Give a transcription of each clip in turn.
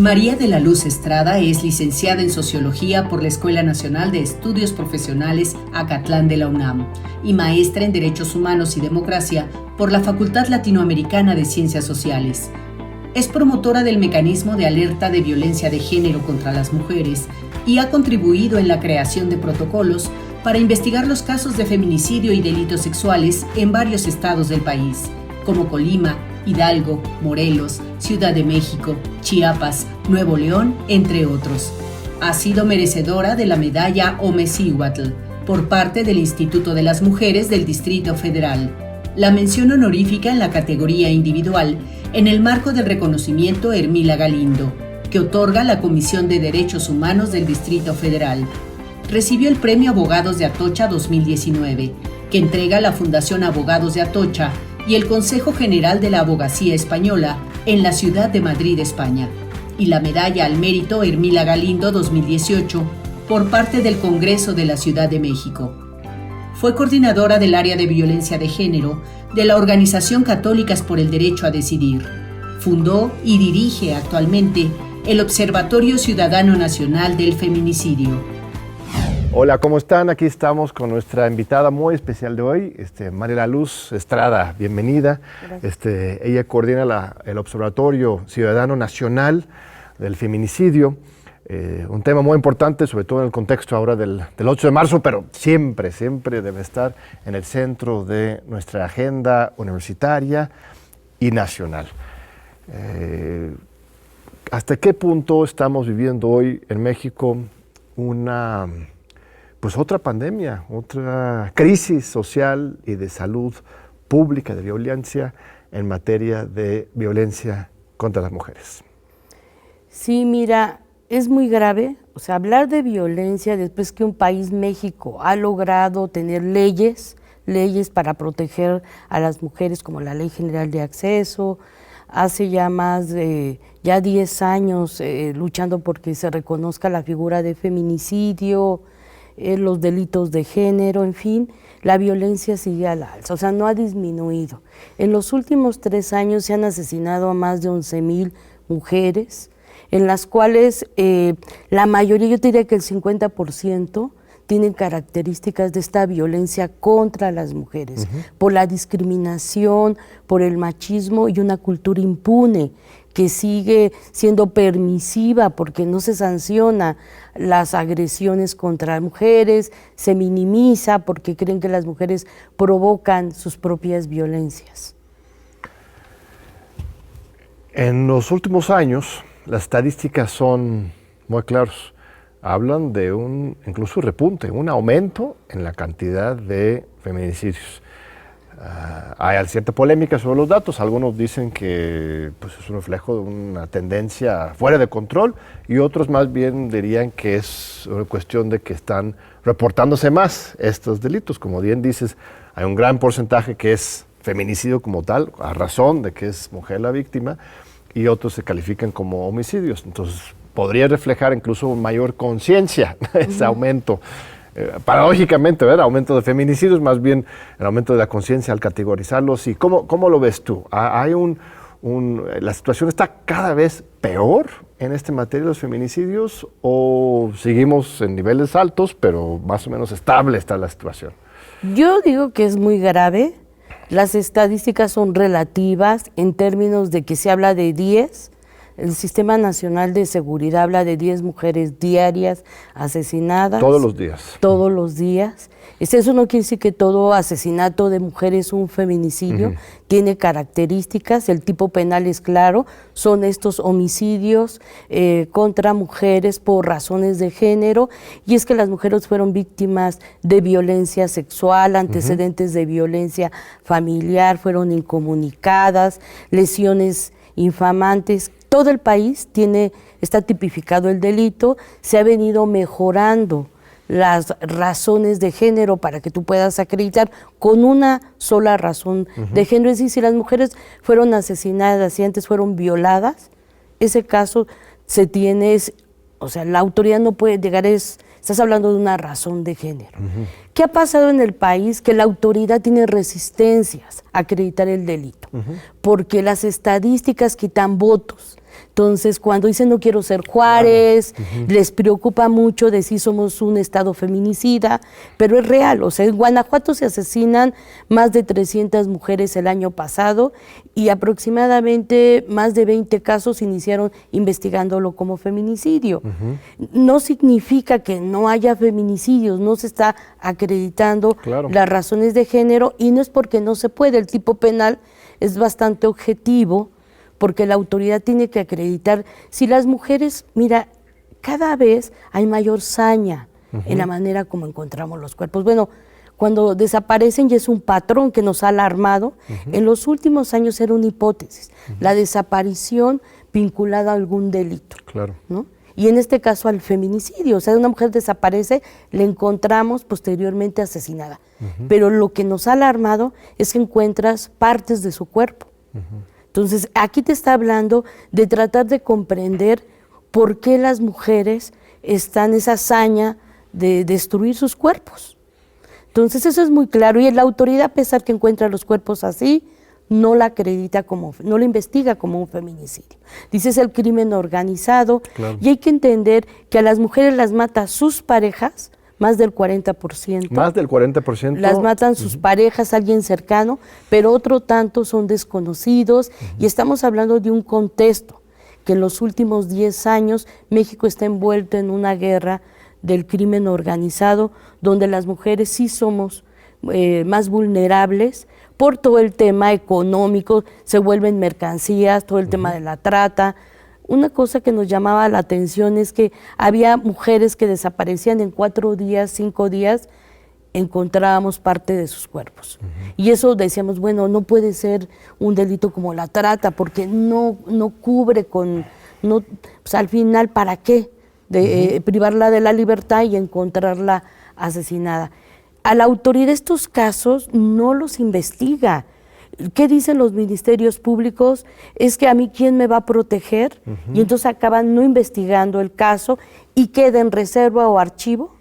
María de la Luz Estrada es licenciada en Sociología por la Escuela Nacional de Estudios Profesionales Acatlán de la UNAM y maestra en Derechos Humanos y Democracia por la Facultad Latinoamericana de Ciencias Sociales. Es promotora del mecanismo de alerta de violencia de género contra las mujeres y ha contribuido en la creación de protocolos para investigar los casos de feminicidio y delitos sexuales en varios estados del país, como Colima, Hidalgo, Morelos, Ciudad de México, Chiapas, Nuevo León, entre otros. Ha sido merecedora de la medalla Omecíhuatl por parte del Instituto de las Mujeres del Distrito Federal, la mención honorífica en la categoría individual en el marco del reconocimiento Hermila Galindo, que otorga la Comisión de Derechos Humanos del Distrito Federal. Recibió el Premio Abogados de Atocha 2019, que entrega la Fundación Abogados de Atocha y el Consejo General de la Abogacía Española en la ciudad de Madrid, España, y la Medalla al Mérito Hermila Galindo 2018 por parte del Congreso de la Ciudad de México. Fue coordinadora del área de violencia de género de la Organización Católicas por el Derecho a Decidir. Fundó y dirige actualmente el Observatorio Ciudadano Nacional del Feminicidio. Hola, ¿cómo están? Aquí estamos con nuestra invitada muy especial de hoy, María de la Luz Estrada. Bienvenida. Ella coordina el Observatorio Ciudadano Nacional del Feminicidio, un tema muy importante, sobre todo en el contexto ahora del 8 de marzo, pero siempre debe estar en el centro de nuestra agenda universitaria y nacional. ¿Hasta qué punto estamos viviendo hoy en México otra pandemia, otra crisis social y de salud pública, de violencia en materia de violencia contra las mujeres? Sí, mira, es muy grave, hablar de violencia después que un país, México, ha logrado tener leyes para proteger a las mujeres, como la Ley General de Acceso, hace ya más de 10 años luchando porque se reconozca la figura de feminicidio, los delitos de género, en fin, la violencia sigue al alza, no ha disminuido. En los últimos 3 años se han asesinado a más de 11,000 mujeres, en las cuales la mayoría, yo te diría que el 50%, tienen características de esta violencia contra las mujeres, por la discriminación, por el machismo y una cultura impune que sigue siendo permisiva porque no se sanciona las agresiones contra mujeres, se minimiza porque creen que las mujeres provocan sus propias violencias. En los últimos años, las estadísticas son muy claras. Hablan de incluso repunte, un aumento en la cantidad de feminicidios. Hay cierta polémica sobre los datos. Algunos dicen que es un reflejo de una tendencia fuera de control y otros más bien dirían que es una cuestión de que están reportándose más estos delitos. Como bien dices, hay un gran porcentaje que es feminicidio como tal, a razón de que es mujer la víctima, y otros se califican como homicidios. Entonces, podría reflejar incluso mayor conciencia ese aumento. Paradójicamente, ¿verdad? Aumento de feminicidios, más bien el aumento de la conciencia al categorizarlos. ¿Y cómo lo ves tú? ¿La situación está cada vez peor en esta materia de los feminicidios o seguimos en niveles altos, pero más o menos estable está la situación? Yo digo que es muy grave. Las estadísticas son relativas en términos de que se habla de 10. El Sistema Nacional de Seguridad habla de 10 mujeres diarias asesinadas. Todos los días. Todos los días. Eso no quiere decir que todo asesinato de mujer es un feminicidio. Tiene características, el tipo penal es claro, son estos homicidios contra mujeres por razones de género, y es que las mujeres fueron víctimas de violencia sexual, antecedentes de violencia familiar, fueron incomunicadas, lesiones infamantes. Todo el país está tipificado el delito, se ha venido mejorando las razones de género para que tú puedas acreditar con una sola razón de género. Es decir, si las mujeres fueron asesinadas y antes fueron violadas, ese caso se tiene, la autoridad no puede llegar, estás hablando de una razón de género. ¿Qué ha pasado en el país? Que la autoridad tiene resistencias a acreditar el delito, porque las estadísticas quitan votos. Entonces, cuando dicen no quiero ser Juárez, les preocupa mucho de si somos un estado feminicida, pero es real. O sea, en Guanajuato se asesinan más de 300 mujeres el año pasado y aproximadamente más de 20 casos iniciaron investigándolo como feminicidio. No significa que no haya feminicidios, no se está acreditando las razones de género y no es porque no se puede. El tipo penal es bastante objetivo, porque la autoridad tiene que acreditar. Si las mujeres, mira, cada vez hay mayor saña en la manera como encontramos los cuerpos. Bueno, cuando desaparecen ya es un patrón que nos ha alarmado. En los últimos años era una hipótesis, la desaparición vinculada a algún delito, ¿no? Y en este caso al feminicidio, o sea, una mujer desaparece, la encontramos posteriormente asesinada. Pero lo que nos ha alarmado es que encuentras partes de su cuerpo. Entonces, aquí te está hablando de tratar de comprender por qué las mujeres están en esa hazaña de destruir sus cuerpos. Entonces, eso es muy claro. Y la autoridad, a pesar que encuentra los cuerpos así, no la acredita como, no la investiga como un feminicidio. Dice, es el crimen organizado. Y hay que entender que a las mujeres las mata sus parejas, más del 40%. Más del 40%. Las matan sus parejas, alguien cercano, pero otro tanto son desconocidos. Y estamos hablando de un contexto que en los últimos 10 años México está envuelto en una guerra del crimen organizado, donde las mujeres sí somos más vulnerables por todo el tema económico, se vuelven mercancías, todo el tema de la trata. Una cosa que nos llamaba la atención es que había mujeres que desaparecían en 4 días, 5 días, encontrábamos parte de sus cuerpos. Y eso decíamos, bueno, no puede ser un delito como la trata, porque no cubre con, no, pues al final, ¿para qué? Privarla de la libertad y encontrarla asesinada. A la autoridad estos casos no los investiga. ¿Qué dicen los ministerios públicos? Es que a mí ¿quién me va a proteger? Y entonces acaban no investigando el caso y queda en reserva o archivo.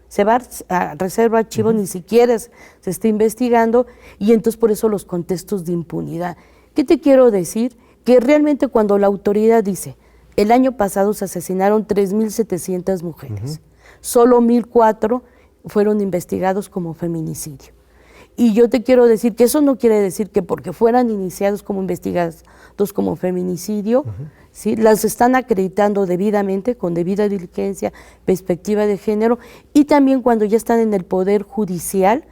Se va a reserva, archivo, ni siquiera se está investigando y entonces por eso los contextos de impunidad. ¿Qué te quiero decir? Que realmente cuando la autoridad dice, el año pasado se asesinaron 3,700 mujeres, solo 1,004 fueron investigados como feminicidio. Y yo te quiero decir que eso no quiere decir que porque fueran iniciados como investigados como feminicidio, ¿sí? Las están acreditando debidamente, con debida diligencia, perspectiva de género, y también cuando ya están en el Poder Judicial,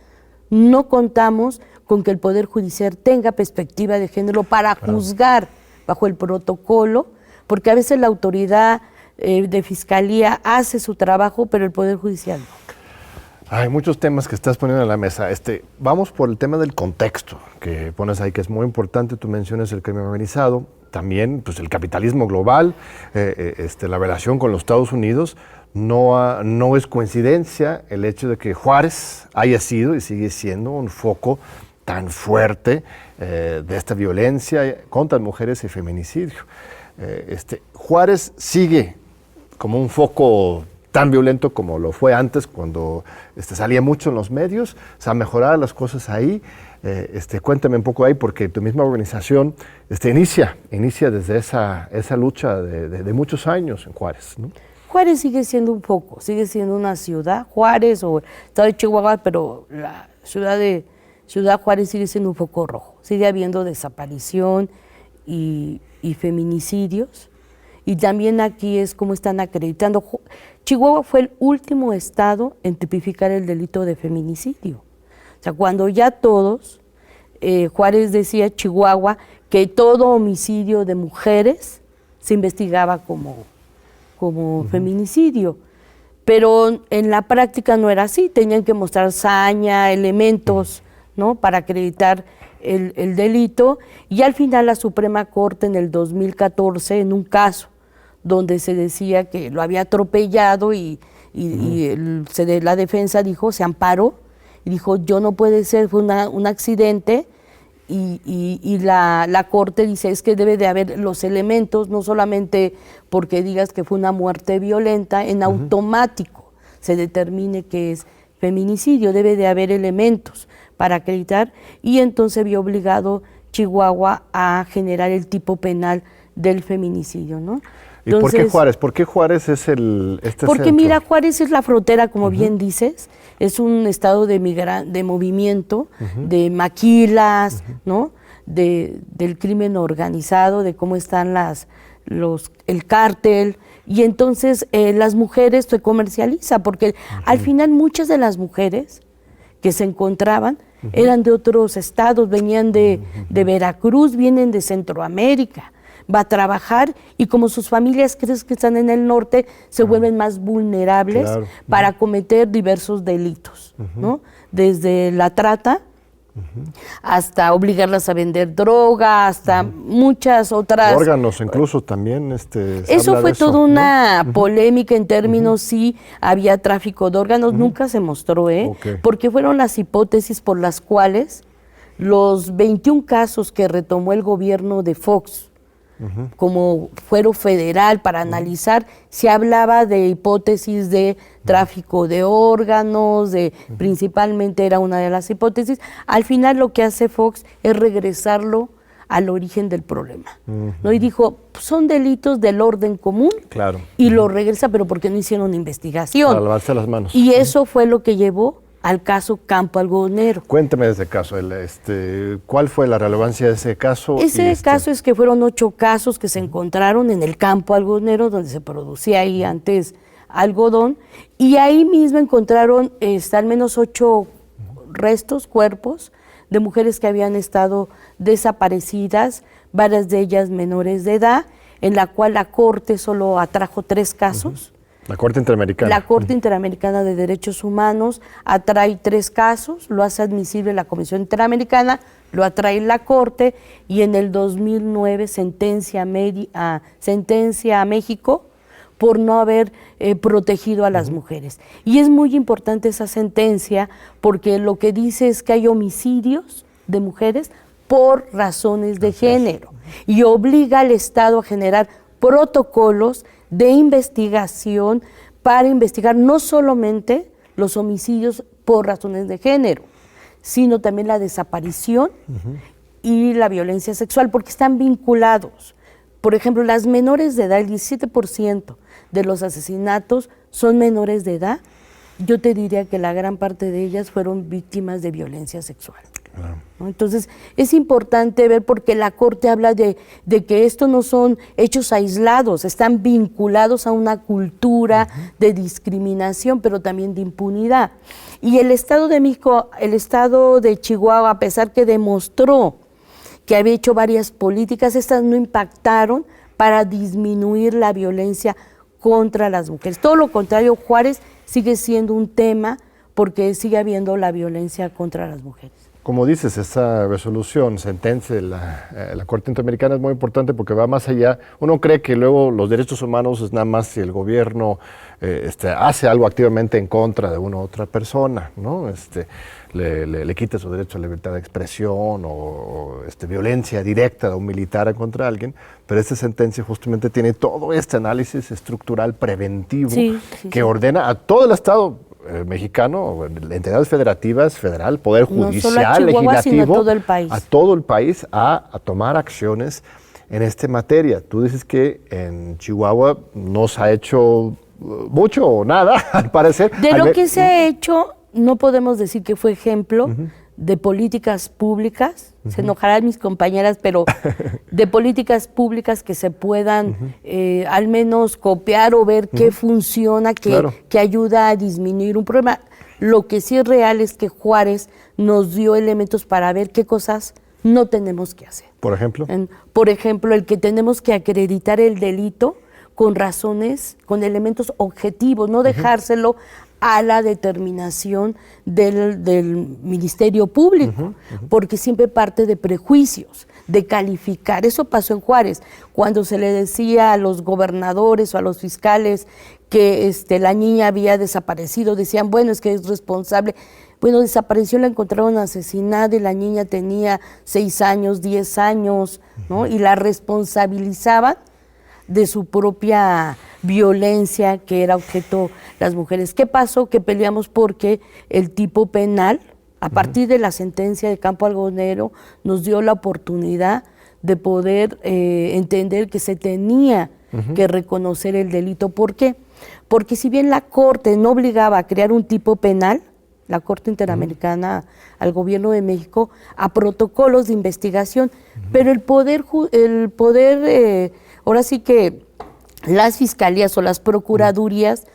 no contamos con que el Poder Judicial tenga perspectiva de género para juzgar bajo el protocolo, porque a veces la autoridad de Fiscalía hace su trabajo, pero el Poder Judicial no. Hay muchos temas que estás poniendo en la mesa. Vamos por el tema del contexto que pones ahí, que es muy importante. Tú mencionas el crimen organizado, también pues, el capitalismo global, la relación con los Estados Unidos. No es coincidencia el hecho de que Juárez haya sido y sigue siendo un foco tan fuerte de esta violencia contra mujeres y feminicidio. Juárez sigue como un foco tan violento como lo fue antes, cuando salía mucho en los medios. Se han mejorado las cosas ahí. Cuéntame un poco ahí, porque tu misma organización inicia desde esa lucha de muchos años en Juárez, ¿no? Juárez sigue siendo un foco, sigue siendo una ciudad, Juárez o estado de Chihuahua, pero la ciudad Juárez sigue siendo un foco rojo. Sigue habiendo desaparición y feminicidios. Y también aquí es como están acreditando. Chihuahua fue el último estado en tipificar el delito de feminicidio. O sea, cuando ya todos, Juárez decía, Chihuahua, que todo homicidio de mujeres se investigaba como feminicidio. Pero en la práctica no era así, tenían que mostrar saña, elementos, ¿no? Para acreditar el delito. Y al final la Suprema Corte en el 2014, en un caso donde se decía que lo había atropellado y la defensa dijo, se amparó y dijo, yo no puede ser, fue un accidente, y la Corte dice, es que debe de haber los elementos, no solamente porque digas que fue una muerte violenta, en automático se determine que es feminicidio, debe de haber elementos para acreditar, y entonces vio obligado Chihuahua a generar el tipo penal del feminicidio, ¿no? ¿Y por qué Juárez? ¿Por qué Juárez es porque centro? mira, Juárez es la frontera, como bien dices, es un estado de movimiento, de maquilas, ¿no? Del crimen organizado, de cómo están el cártel, y entonces las mujeres se comercializa, porque al final muchas de las mujeres que se encontraban eran de otros estados, venían de Veracruz, vienen de Centroamérica, va a trabajar y como sus familias creen que están en el norte, se vuelven más vulnerables para cometer diversos delitos, ¿no? Desde la trata hasta obligarlas a vender droga, hasta muchas otras... Órganos incluso también. Eso fue toda una polémica en términos si había tráfico de órganos, nunca se mostró, porque fueron las hipótesis por las cuales los 21 casos que retomó el gobierno de Fox como fuero federal para analizar, se hablaba de hipótesis de tráfico de órganos, principalmente era una de las hipótesis. Al final lo que hace Fox es regresarlo al origen del problema, ¿no? Y dijo, son delitos del orden común, y lo regresa, pero porque no hicieron investigación. Para lavarse las manos. Y eso fue lo que llevó al caso Campo Algodonero. Cuénteme de ese caso, ¿cuál fue la relevancia de ese caso? Ese caso es que fueron 8 casos que se encontraron en el Campo Algodonero, donde se producía ahí antes algodón, y ahí mismo encontraron al menos 8 cuerpos de mujeres que habían estado desaparecidas, varias de ellas menores de edad, en la cual la Corte solo atrajo 3 casos. La Corte Interamericana. La Corte Interamericana de Derechos Humanos atrae 3 casos, lo hace admisible la Comisión Interamericana, lo atrae la Corte y en el 2009 sentencia a México por no haber protegido a las mujeres. Y es muy importante esa sentencia porque lo que dice es que hay homicidios de mujeres por razones de género y obliga al Estado a generar protocolos de investigación para investigar no solamente los homicidios por razones de género, sino también la desaparición y la violencia sexual, porque están vinculados. Por ejemplo, las menores de edad, el 17% de los asesinatos son menores de edad. Yo te diría que la gran parte de ellas fueron víctimas de violencia sexual. ¿No? Entonces, es importante ver porque la Corte habla de que esto no son hechos aislados, están vinculados a una cultura de discriminación, pero también de impunidad. Y el Estado de México, el Estado de Chihuahua, a pesar que demostró que había hecho varias políticas, estas no impactaron para disminuir la violencia contra las mujeres. Todo lo contrario, Juárez sigue siendo un tema porque sigue habiendo la violencia contra las mujeres. Como dices, esa resolución, sentencia de la Corte Interamericana es muy importante porque va más allá. Uno cree que luego los derechos humanos es nada más si el gobierno hace algo activamente en contra de una u otra persona, ¿no? Le quita su derecho a la libertad de expresión o violencia directa de un militar contra alguien, pero esta sentencia justamente tiene todo este análisis estructural preventivo que ordena a todo el Estado mexicano, entidades federativas, federal, poder judicial, no solo a Chihuahua, legislativo, sino a todo el país. A todo el país a tomar acciones en esta materia. Tú dices que en Chihuahua no se ha hecho mucho o nada, al parecer. De lo que se ha hecho, no podemos decir que fue ejemplo de políticas públicas, se enojarán mis compañeras, pero de políticas públicas que se puedan al menos copiar o ver qué funciona, que ayuda a disminuir un problema. Lo que sí es real es que Juárez nos dio elementos para ver qué cosas no tenemos que hacer. ¿Por ejemplo? Por ejemplo, el que tenemos que acreditar el delito con razones, con elementos objetivos, no dejárselo a la determinación del Ministerio Público, porque siempre parte de prejuicios, de calificar. Eso pasó en Juárez, cuando se le decía a los gobernadores o a los fiscales que la niña había desaparecido, decían, bueno, es que es responsable. Bueno, desapareció, la encontraron asesinada y la niña tenía 6 años, 10 años, ¿no? Y la responsabilizaban de su propia violencia que era objeto las mujeres. ¿Qué pasó? Que peleamos porque el tipo penal, a partir de la sentencia de Campo Algodonero, nos dio la oportunidad de poder entender que se tenía que reconocer el delito. ¿Por qué? Porque si bien la Corte no obligaba a crear un tipo penal, la Corte Interamericana al Gobierno de México, a protocolos de investigación, pero el poder, ahora sí que las fiscalías o las procuradurías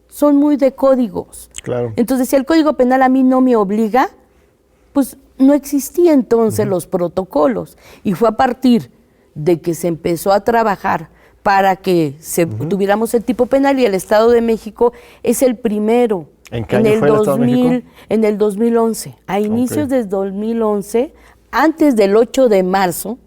son muy de códigos. Claro. Entonces, si el Código Penal a mí no me obliga, pues no existían entonces los protocolos. Y fue a partir de que se empezó a trabajar para que tuviéramos el tipo penal, y el Estado de México es el primero. ¿En qué año fue el Estado de México? En el 2011, a inicios del 2011, antes del 8 de marzo,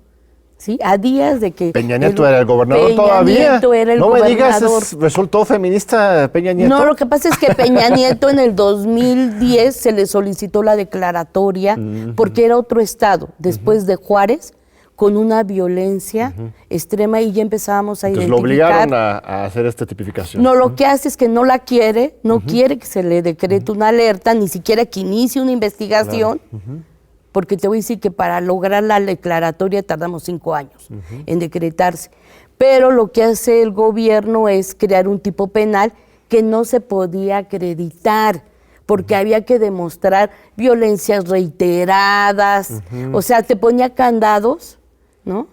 ¿sí? A días de que... Peña Nieto era el gobernador todavía. Peña Nieto era el gobernador. No me digas, resultó feminista Peña Nieto. No, lo que pasa es que Peña Nieto en el 2010 se le solicitó la declaratoria porque era otro estado, después de Juárez, con una violencia extrema, y ya empezábamos a identificar. Entonces lo obligaron a hacer esta tipificación. No, lo que hace es que no la quiere, no quiere que se le decrete una alerta, ni siquiera que inicie una investigación, porque te voy a decir que para lograr la declaratoria tardamos 5 años en decretarse. Pero lo que hace el gobierno es crear un tipo penal que no se podía acreditar, porque había que demostrar violencias reiteradas, o sea, te ponía candados, ¿no?,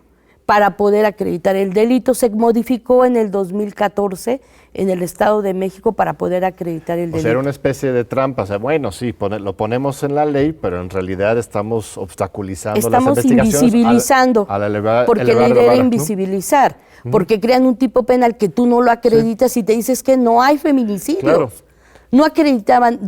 para poder acreditar el delito. Se modificó en el 2014 en el Estado de México para poder acreditar el delito. O sea, era una especie de trampa. O sea, bueno, sí, lo ponemos en la ley, pero en realidad estamos obstaculizando las investigaciones. Estamos invisibilizando, porque la idea era invisibilizar, porque crean un tipo penal que tú no lo acreditas y te dices que no hay feminicidios. Claro. No acreditaban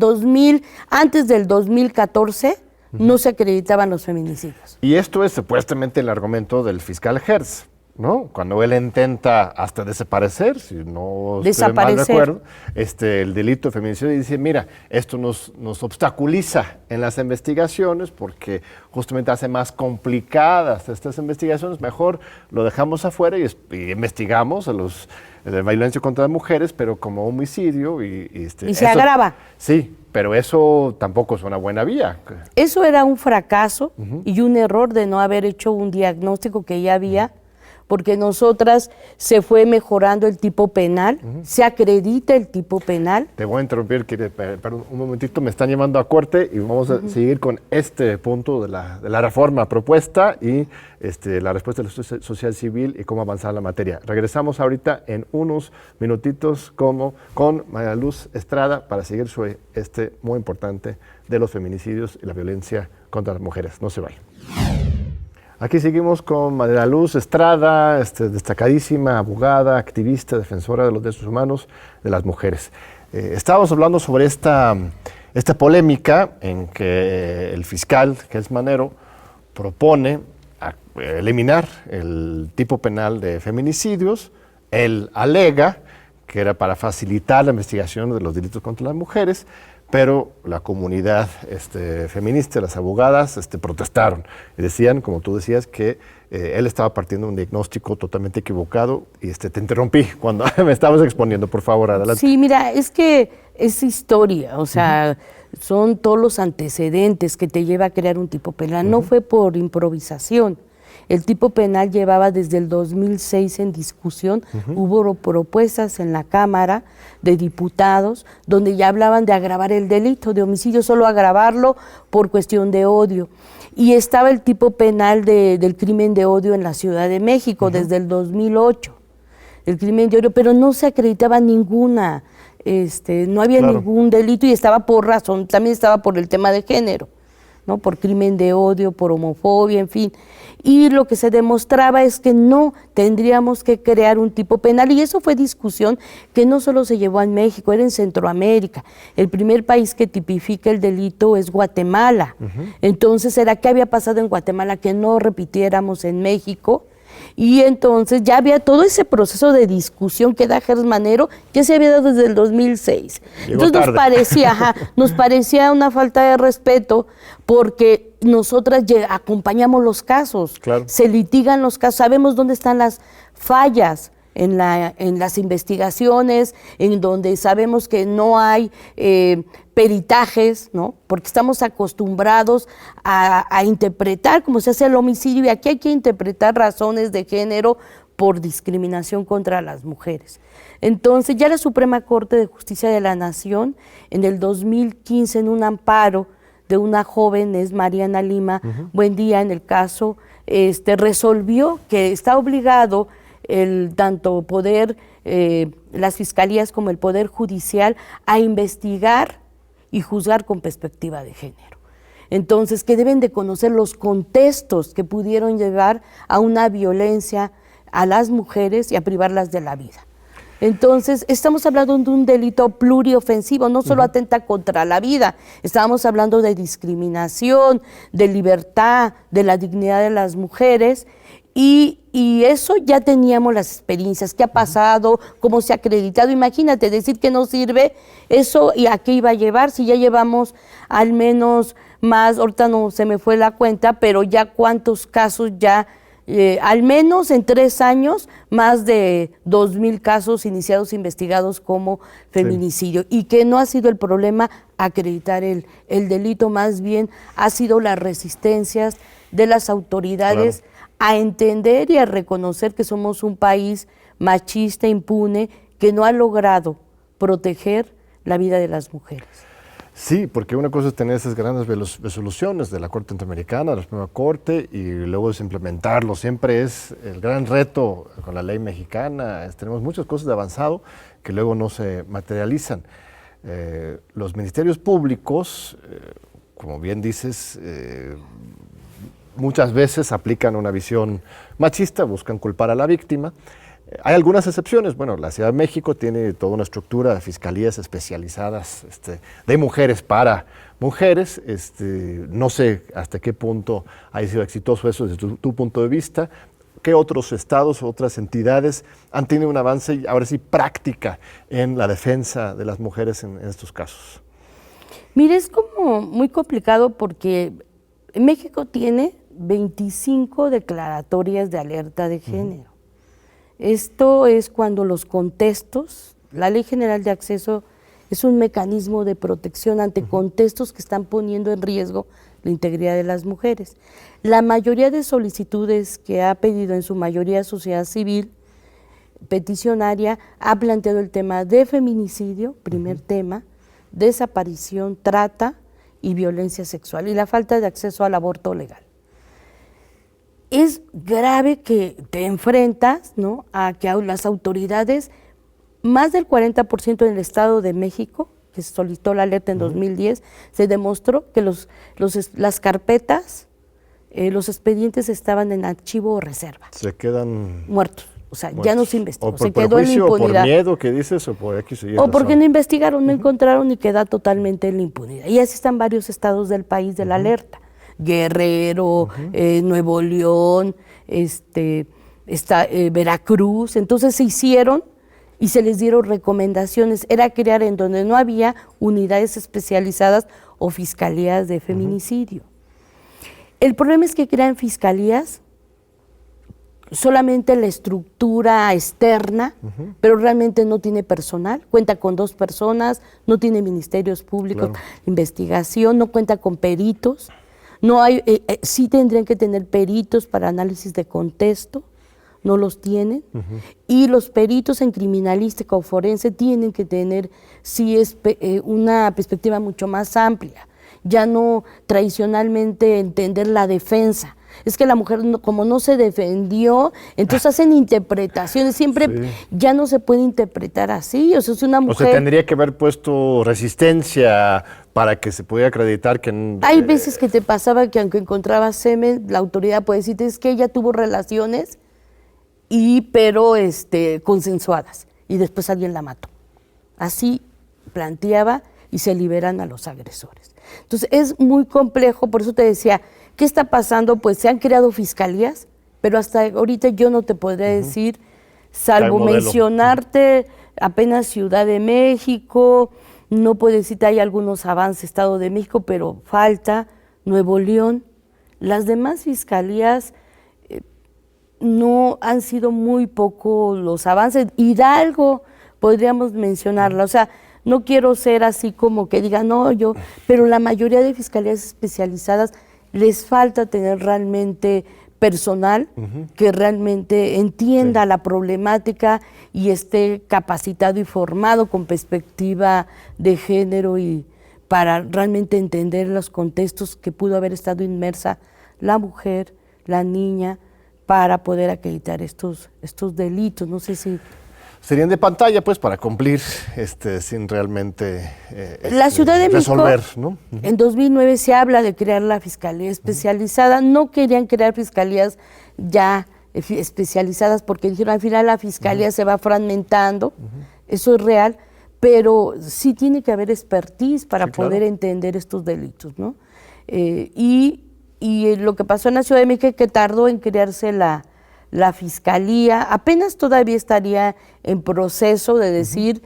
antes del 2014, no se acreditaban los feminicidios. Y esto es supuestamente el argumento del fiscal Hertz, ¿no? Cuando él intenta hasta desaparecer, si no estoy mal de acuerdo, el delito de feminicidio, y dice, mira, esto nos obstaculiza en las investigaciones porque justamente hace más complicadas estas investigaciones, mejor lo dejamos afuera y investigamos la violencia contra las mujeres, pero como homicidio y se agrava. Sí, pero eso tampoco es una buena vía. Eso era un fracaso y un error de no haber hecho un diagnóstico que ya había, porque nosotras se fue mejorando el tipo penal, se acredita el tipo penal. Te voy a interrumpir, perdón, un momentito, me están llamando a corte y vamos a seguir con este punto de la reforma propuesta y la respuesta de la sociedad civil y cómo avanzar la materia. Regresamos ahorita en unos minutitos con María Luz Estrada para seguir sobre muy importante de los feminicidios y la violencia contra las mujeres. No se vayan. Aquí seguimos con María Luz Estrada, destacadísima abogada, activista, defensora de los derechos humanos de las mujeres. Estábamos hablando sobre esta polémica en que el fiscal, que es Manero, propone eliminar el tipo penal de feminicidios. Él alega que era para facilitar la investigación de los delitos contra las mujeres, pero la comunidad feminista, las abogadas, protestaron y decían, como tú decías, que él estaba partiendo de un diagnóstico totalmente equivocado y te interrumpí cuando me estabas exponiendo. Por favor, adelante. Sí, mira, es que es historia, o sea, son todos los antecedentes que te lleva a crear un tipo penal, no fue por improvisación. El tipo penal llevaba desde el 2006 en discusión, hubo propuestas en la Cámara de Diputados donde ya hablaban de agravar el delito de homicidio, solo agravarlo por cuestión de odio. Y estaba el tipo penal del crimen de odio en la Ciudad de México desde el 2008, el crimen de odio, pero no se acreditaba ninguna, no había ningún delito y estaba también estaba por el tema de género, ¿no? Por crimen de odio, por homofobia, en fin. Y lo que se demostraba es que no tendríamos que crear un tipo penal, y eso fue discusión que no solo se llevó en México, era en Centroamérica. El primer país que tipifica el delito es Guatemala. Entonces, ¿qué había pasado en Guatemala que no repitiéramos en México? Y entonces ya había todo ese proceso de discusión que da Hertz Manero, que se había dado desde el 2006. Entonces nos parecía una falta de respeto, porque nosotras acompañamos los casos, se litigan los casos, sabemos dónde están las fallas en las investigaciones, en donde sabemos que no hay peritajes, ¿no? Porque estamos acostumbrados a interpretar cómo se hace el homicidio, y aquí hay que interpretar razones de género por discriminación contra las mujeres. Entonces, ya la Suprema Corte de Justicia de la Nación, en el 2015, en un amparo de una joven, es Mariana Lima, Buendía, en el caso, resolvió que está obligado tanto poder, las fiscalías como el Poder Judicial, a investigar y juzgar con perspectiva de género. Entonces, que deben de conocer los contextos que pudieron llevar a una violencia a las mujeres y a privarlas de la vida. Entonces, estamos hablando de un delito pluriofensivo, no solo atenta contra la vida, estábamos hablando de discriminación, de libertad, de la dignidad de las mujeres, y eso ya teníamos las experiencias, qué ha pasado, cómo se ha acreditado. Imagínate, decir que no sirve, eso y a qué iba a llevar, si ya llevamos al menos más, ahorita no se me fue la cuenta, pero ya cuántos casos ya, al menos en 3 años, más de 2,000 casos iniciados, investigados como feminicidio, y que no ha sido el problema acreditar el delito, más bien ha sido las resistencias de las autoridades a entender y a reconocer que somos un país machista, impune, que no ha logrado proteger la vida de las mujeres. Sí, porque una cosa es tener esas grandes resoluciones de la Corte Interamericana, de la Suprema Corte, y luego es implementarlo. Siempre es el gran reto con la ley mexicana. Tenemos muchas cosas de avanzado que luego no se materializan. Los ministerios públicos, como bien dices, muchas veces aplican una visión machista, buscan culpar a la víctima. Hay algunas excepciones. Bueno, la Ciudad de México tiene toda una estructura de fiscalías especializadas de mujeres para mujeres. No sé hasta qué punto ha sido exitoso eso desde tu punto de vista. ¿Qué otros estados, otras entidades han tenido un avance, ahora sí, práctica en la defensa de las mujeres en estos casos? Mire, es como muy complicado porque México tiene 25 declaratorias de alerta de género. Esto es cuando los contextos, la Ley General de Acceso es un mecanismo de protección ante contextos que están poniendo en riesgo la integridad de las mujeres. La mayoría de solicitudes que ha pedido, en su mayoría sociedad civil peticionaria, ha planteado el tema de feminicidio, primer tema, desaparición, trata y violencia sexual, y la falta de acceso al aborto legal. Es grave que te enfrentas, ¿no?, a que las autoridades, más del 40% en el Estado de México, que se solicitó la alerta en 2010, se demostró que las carpetas, los expedientes estaban en archivo o reserva. Se quedan muertos. O sea, ya no se investigó, se quedó en la impunidad. O por miedo, ¿qué dices? O por X y Y o porque no investigaron, no encontraron, y queda totalmente en la impunidad. Y así están varios estados del país de la alerta. Guerrero, Nuevo León, Veracruz. Entonces se hicieron y se les dieron recomendaciones. Era crear en donde no había unidades especializadas o fiscalías de feminicidio. El problema es que crean fiscalías solamente la estructura externa, pero realmente no tiene personal, cuenta con 2 personas, no tiene ministerios públicos, investigación, no cuenta con peritos. No hay, sí tendrían que tener peritos para análisis de contexto, no los tienen, y los peritos en criminalística o forense tienen que tener una perspectiva mucho más amplia, ya no tradicionalmente entender la defensa. Es que la mujer, como no se defendió, entonces hacen interpretaciones, siempre ya no se puede interpretar así. O sea, si una mujer... O sea, tendría que haber puesto resistencia para que se pudiera acreditar que... Hay veces que te pasaba que aunque encontrabas semen, la autoridad puede decirte, es que ella tuvo relaciones, pero consensuadas, y después alguien la mató. Así planteaba y se liberan a los agresores. Entonces es muy complejo, por eso te decía, ¿qué está pasando? Pues se han creado fiscalías, pero hasta ahorita yo no te podría decir, salvo mencionarte apenas Ciudad de México, no puedo decirte, hay algunos avances, Estado de México, pero falta Nuevo León. Las demás fiscalías no han sido muy poco los avances. Hidalgo, podríamos mencionarla. O sea, no quiero ser así como que diga, no, yo, pero la mayoría de fiscalías especializadas les falta tener realmente personal que realmente entienda la problemática y esté capacitado y formado con perspectiva de género y para realmente entender los contextos que pudo haber estado inmersa la mujer, la niña, para poder acreditar estos delitos. No sé si... Serían de pantalla, pues, para cumplir sin realmente la Ciudad de resolver, México, ¿no? En 2009 se habla de crear la Fiscalía Especializada. No querían crear fiscalías ya especializadas porque dijeron al final la Fiscalía se va fragmentando. Eso es real, pero sí tiene que haber expertise para poder entender estos delitos, ¿no? Y lo que pasó en la Ciudad de México, que tardó en crearse la Fiscalía, apenas todavía estaría en proceso de decir,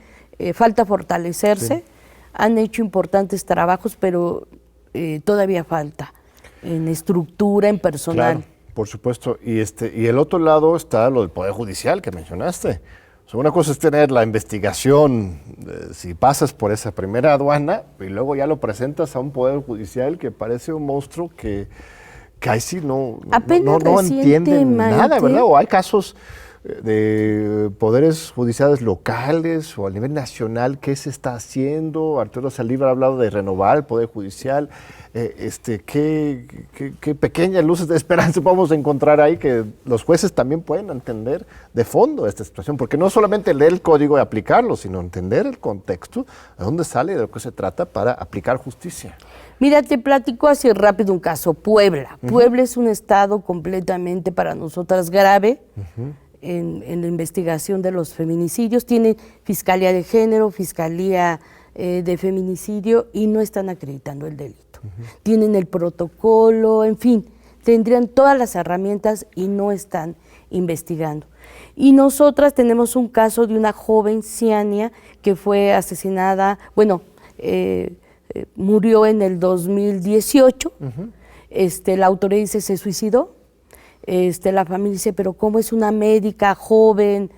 falta fortalecerse, han hecho importantes trabajos, pero todavía falta en estructura, en personal. Claro, por supuesto. Y el otro lado está lo del Poder Judicial que mencionaste. O sea, una cosa es tener la investigación, si pasas por esa primera aduana, y luego ya lo presentas a un Poder Judicial que parece un monstruo que ahí sí no entienden nada, ¿verdad? O hay casos de poderes judiciales locales o a nivel nacional, ¿qué se está haciendo? Arturo Saldívar ha hablado de renovar el Poder Judicial. ¿Qué pequeñas luces de esperanza podemos encontrar ahí que los jueces también pueden entender de fondo esta situación? Porque no solamente leer el código y aplicarlo, sino entender el contexto, de dónde sale, de lo que se trata para aplicar justicia. Mira, te platico así rápido un caso. Puebla. Puebla es un estado completamente para nosotras grave en la investigación de los feminicidios. Tiene Fiscalía de Género, Fiscalía de Feminicidio y no están acreditando el delito. Tienen el protocolo, en fin, tendrían todas las herramientas y no están investigando. Y nosotras tenemos un caso de una joven Ciania que fue asesinada, murió en el 2018, la autoridad dice se suicidó, la familia dice, pero ¿cómo es una médica joven,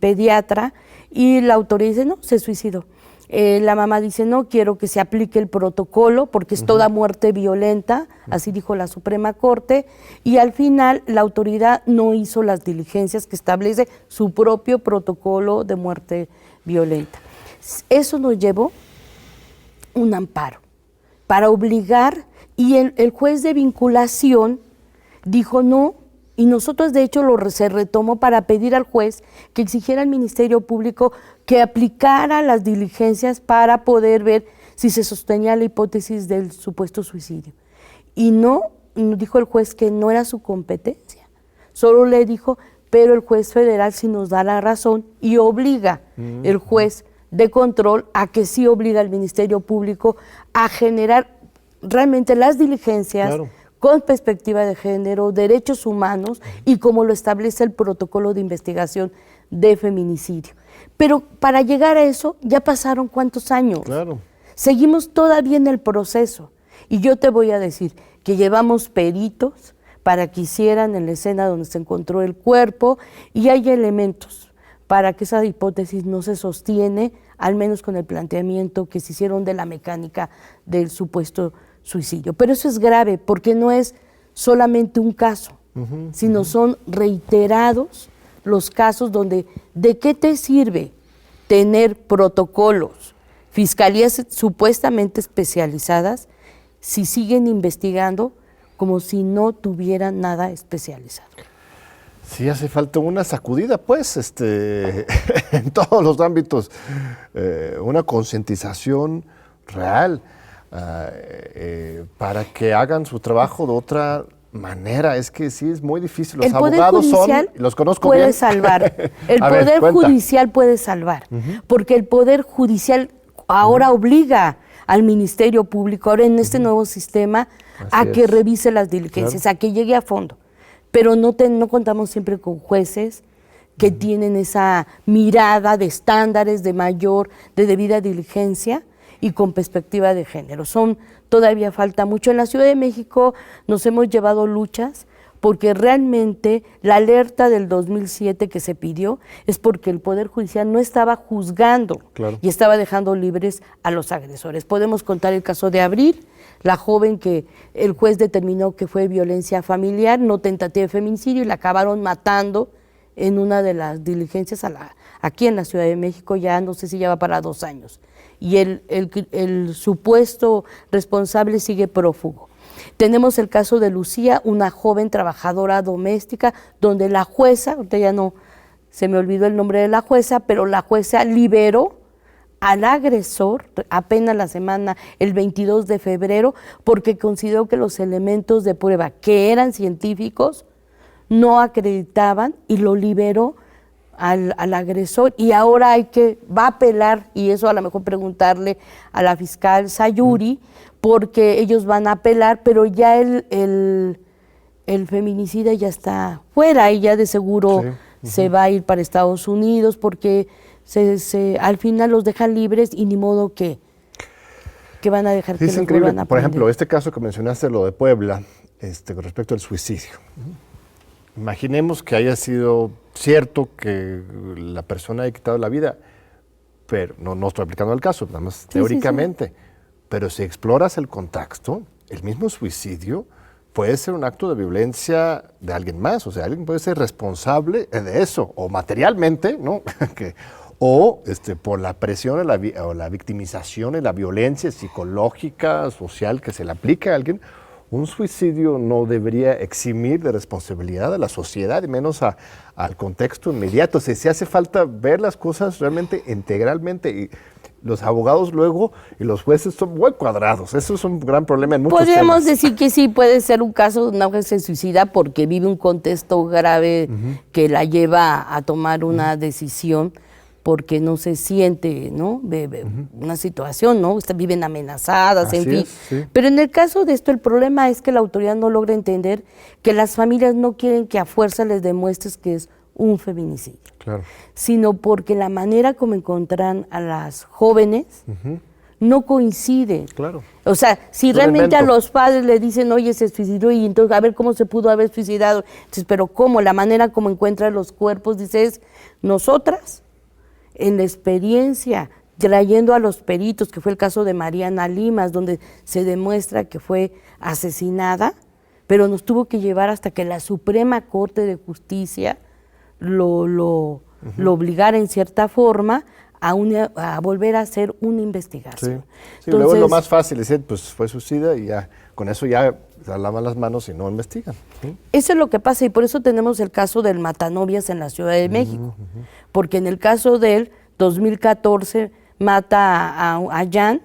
pediatra? Y la autoridad dice, no, se suicidó. La mamá dice, no, quiero que se aplique el protocolo porque es toda muerte violenta, así dijo la Suprema Corte, y al final la autoridad no hizo las diligencias que establece su propio protocolo de muerte violenta. Eso nos llevó un amparo para obligar, y el juez de vinculación dijo no, y nosotros de hecho se retomó para pedir al juez que exigiera al Ministerio Público que aplicara las diligencias para poder ver si se sostenía la hipótesis del supuesto suicidio. Y no, dijo el juez que no era su competencia, solo le dijo, pero el juez federal sí nos da la razón y obliga el juez de control a que sí obliga al Ministerio Público a generar realmente las diligencias con perspectiva de género, derechos humanos y como lo establece el protocolo de investigación de feminicidio. Pero para llegar a eso ya pasaron ¿cuántos años? Seguimos todavía en el proceso y yo te voy a decir que llevamos peritos para que hicieran en la escena donde se encontró el cuerpo y hay elementos para que esa hipótesis no se sostiene, al menos con el planteamiento que se hicieron de la mecánica del supuesto suicidio. Pero eso es grave porque no es solamente un caso, sino son reiterados los casos donde ¿de qué te sirve tener protocolos, fiscalías supuestamente especializadas si siguen investigando como si no tuvieran nada especializado? Sí, hace falta una sacudida, pues, en todos los ámbitos, una concientización real para que hagan su trabajo de otra manera. Es que sí, es muy difícil. Los abogados los conozco puede bien. Salvar. El Poder Judicial puede salvar, porque el Poder Judicial ahora obliga al Ministerio Público, ahora en este nuevo sistema, a que revise las diligencias, a que llegue a fondo. Pero no contamos siempre con jueces que tienen esa mirada de estándares de debida diligencia y con perspectiva de género. Todavía falta mucho. En la Ciudad de México nos hemos llevado luchas porque realmente la alerta del 2007 que se pidió es porque el Poder Judicial no estaba juzgando y estaba dejando libres a los agresores. Podemos contar el caso de Abril, la joven que el juez determinó que fue violencia familiar, no tentativa de feminicidio, y la acabaron matando en una de las diligencias aquí en la Ciudad de México, ya no sé si ya va para 2 años. Y el supuesto responsable sigue prófugo. Tenemos el caso de Lucía, una joven trabajadora doméstica, donde la jueza, ahorita ya no se me olvidó el nombre de la jueza, pero la jueza liberó al agresor apenas la semana, el 22 de febrero, porque consideró que los elementos de prueba, que eran científicos, no acreditaban, y lo liberó al agresor, y ahora va a apelar, y eso a lo mejor preguntarle a la fiscal Sayuri, porque ellos van a apelar, pero ya el feminicida ya está fuera, y ya de seguro se va a ir para Estados Unidos, porque al final los dejan libres, y ni modo que van a dejar que es los increíble. vuelvan a Por prender. ejemplo, este caso que mencionaste, lo de Puebla, con respecto al suicidio. Imaginemos que haya sido cierto que la persona haya quitado la vida, pero no estoy aplicando el caso, nada más teóricamente. Pero si exploras el contexto, el mismo suicidio puede ser un acto de violencia de alguien más, o sea, alguien puede ser responsable de eso, o materialmente, ¿no? O por la presión o la victimización y la violencia psicológica, social que se le aplica a alguien. Un suicidio no debería eximir de responsabilidad a la sociedad, y menos al contexto inmediato. O sea, si hace falta ver las cosas realmente integralmente, y los abogados luego y los jueces son muy cuadrados. Eso es un gran problema en muchos Podríamos temas. decir que sí, puede ser un caso de una mujer que se suicida porque vive un contexto grave que la lleva a tomar una decisión, porque no se siente, ¿no? Una situación, ¿no? Viven amenazadas, Así en fin. es, sí. Pero en el caso de esto, el problema es que la autoridad no logra entender que las familias no quieren que a fuerza les demuestres que es un feminicidio, Claro. sino porque la manera como encontrarán a las jóvenes no coincide. Claro. O sea, si Un realmente evento. a los padres le dicen, oye, se suicidó, y entonces a ver cómo se pudo haber suicidado. Entonces, pero ¿cómo? La manera como encuentran los cuerpos, dices, nosotras, en la experiencia, trayendo a los peritos, que fue el caso de Mariana Limas, donde se demuestra que fue asesinada, pero nos tuvo que llevar hasta que la Suprema Corte de Justicia lo obligara en cierta forma a volver a hacer una investigación. Sí, luego es lo más fácil decir, pues fue suicida, y ya con eso ya se lavan las manos y no investigan. ¿Sí? Eso es lo que pasa, y por eso tenemos el caso del matanovias en la Ciudad de México, porque en el caso del 2014 mata a Jan,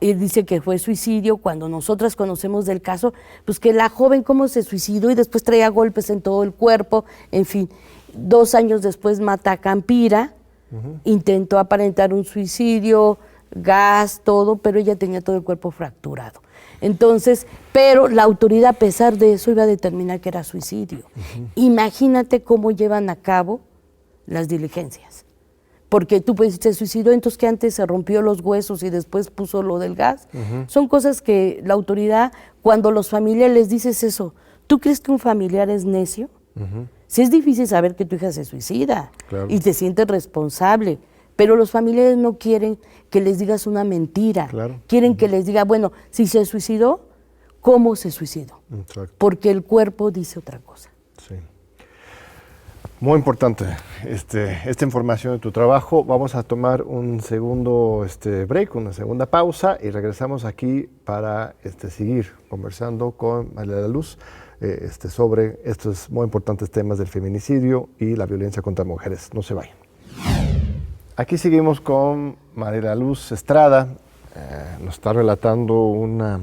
y dice que fue suicidio, cuando nosotras conocemos del caso, pues que la joven cómo se suicidó y después traía golpes en todo el cuerpo, en fin. 2 años después mata a Campira, intentó aparentar un suicidio, gas, todo, pero ella tenía todo el cuerpo fracturado. Entonces, pero la autoridad, a pesar de eso, iba a determinar que era suicidio. Imagínate cómo llevan a cabo las diligencias. Porque tú pues se suicidó, entonces que antes se rompió los huesos y después puso lo del gas. Son cosas que la autoridad, cuando los familiares les dices eso, ¿tú crees que un familiar es necio? Sí, es difícil saber que tu hija se suicida, Claro. y te sientes responsable, pero los familiares no quieren que les digas una mentira. Claro. Quieren que les diga, bueno, si se suicidó, ¿cómo se suicidó? Exacto. Porque el cuerpo dice otra cosa. Sí. Muy importante esta información de tu trabajo. Vamos a tomar un segundo break, una segunda pausa, y regresamos aquí para seguir conversando con María de la Luz sobre estos muy importantes temas del feminicidio y la violencia contra mujeres. No se vayan. Aquí seguimos con María de la Luz Estrada. Nos está relatando una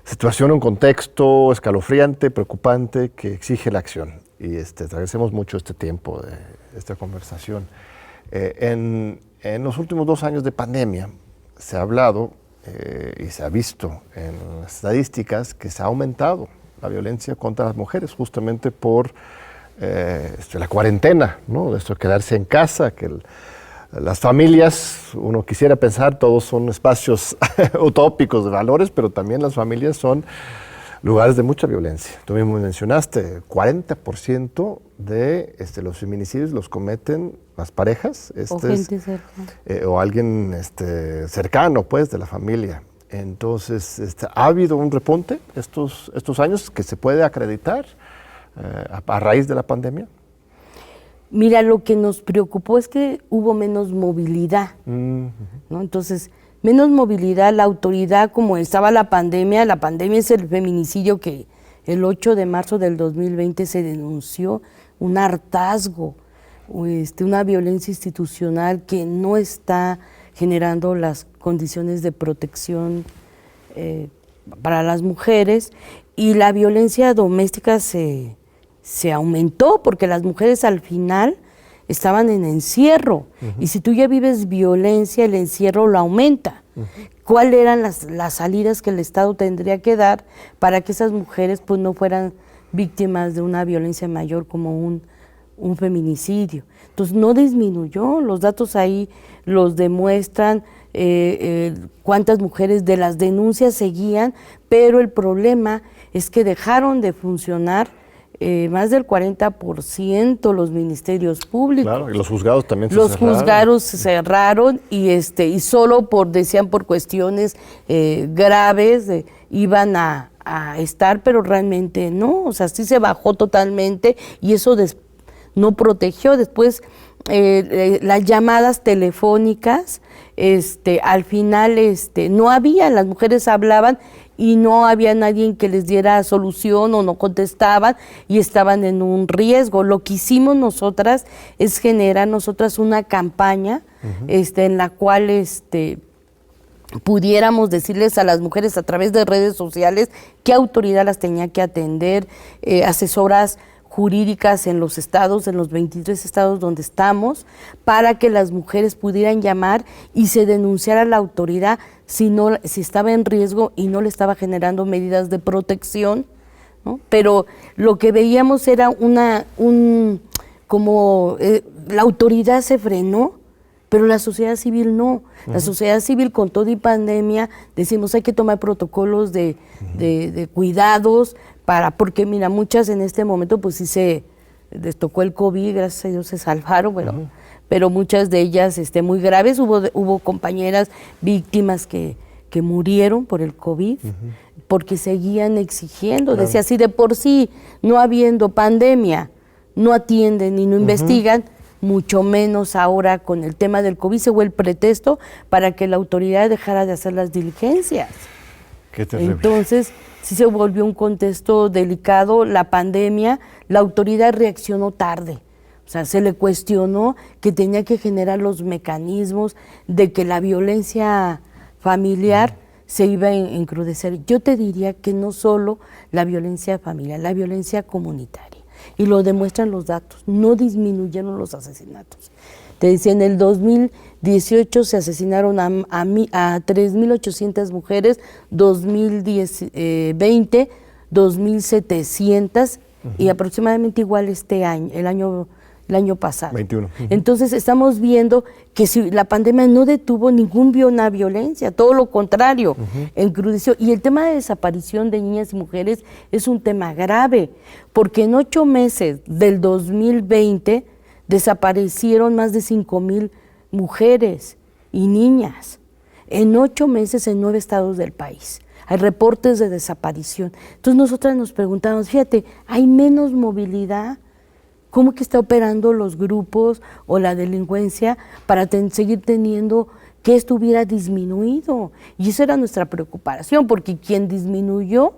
situación, un contexto escalofriante, preocupante, que exige la acción. Y agradecemos mucho este tiempo de esta conversación. En los últimos 2 años de pandemia se ha hablado y se ha visto en las estadísticas que se ha aumentado la violencia contra las mujeres, justamente por la cuarentena, ¿no? De esto, quedarse en casa, que las familias, uno quisiera pensar, todos son espacios utópicos de valores, pero también las familias son lugares de mucha violencia. Tú mismo mencionaste, 40% de los feminicidios los cometen las parejas. O gente cercana. O alguien cercano, pues, de la familia. Entonces, ¿ha habido un repunte estos años que se puede acreditar a raíz de la pandemia? Mira, lo que nos preocupó es que hubo menos movilidad, ¿no? Entonces, menos movilidad, la autoridad, como estaba la pandemia es el feminicidio que el 8 de marzo del 2020 se denunció, un hartazgo, una violencia institucional que no está generando las condiciones de protección para las mujeres, y la violencia doméstica se aumentó porque las mujeres al final estaban en encierro, y si tú ya vives violencia, el encierro lo aumenta. ¿Cuáles eran las salidas que el Estado tendría que dar para que esas mujeres pues no fueran víctimas de una violencia mayor como un feminicidio? Entonces no disminuyó, los datos ahí los demuestran, cuántas mujeres de las denuncias seguían, pero el problema es que dejaron de funcionar más del 40% los ministerios públicos. Claro, y los juzgados también se cerraron. Los juzgados se cerraron y solo decían por cuestiones graves iban a estar, pero realmente no, o sea, sí se bajó totalmente y eso no protegió. Después las llamadas telefónicas, al final no había, las mujeres hablaban y no había nadie que les diera solución o no contestaban y estaban en un riesgo. Lo que hicimos nosotras es generar una campaña en la cual pudiéramos decirles a las mujeres a través de redes sociales qué autoridad las tenía que atender, asesoras jurídicas en los estados, en los 23 estados donde estamos, para que las mujeres pudieran llamar y se denunciara a la autoridad si estaba en riesgo y no le estaba generando medidas de protección, ¿no? Pero lo que veíamos era la autoridad se frenó, pero la sociedad civil no. La sociedad civil, con todo y pandemia, decimos hay que tomar protocolos de cuidados, porque mira, muchas en este momento pues sí les tocó el COVID, gracias a Dios se salvaron, pero muchas de ellas muy graves. Hubo compañeras víctimas que murieron por el COVID, porque seguían exigiendo. Claro. Decía, si de por sí, no habiendo pandemia, no atienden y no investigan, mucho menos ahora con el tema del COVID se vuelve el pretexto para que la autoridad dejara de hacer las diligencias. Qué terrible. Entonces, sí se volvió un contexto delicado, la pandemia, la autoridad reaccionó tarde. O sea, se le cuestionó que tenía que generar los mecanismos de que la violencia familiar se iba a encrudecer. Yo te diría que no solo la violencia familiar, la violencia comunitaria. Y lo demuestran los datos, no disminuyeron los asesinatos. Te decía, en el 2018 se asesinaron a 3.800 mujeres, 2020, 2.700 y aproximadamente igual este año, el año pasado. 21. Entonces estamos viendo que si la pandemia no detuvo ninguna violencia, todo lo contrario, encrudeció. Y el tema de desaparición de niñas y mujeres es un tema grave, porque en 8 meses del 2020 desaparecieron más de 5,000 mujeres y niñas, en 8 meses en 9 estados del país. Hay reportes de desaparición. Entonces nosotras nos preguntamos, fíjate, ¿hay menos movilidad? ¿Cómo que está operando los grupos o la delincuencia para seguir teniendo que esto hubiera disminuido? Y esa era nuestra preocupación, porque quien disminuyó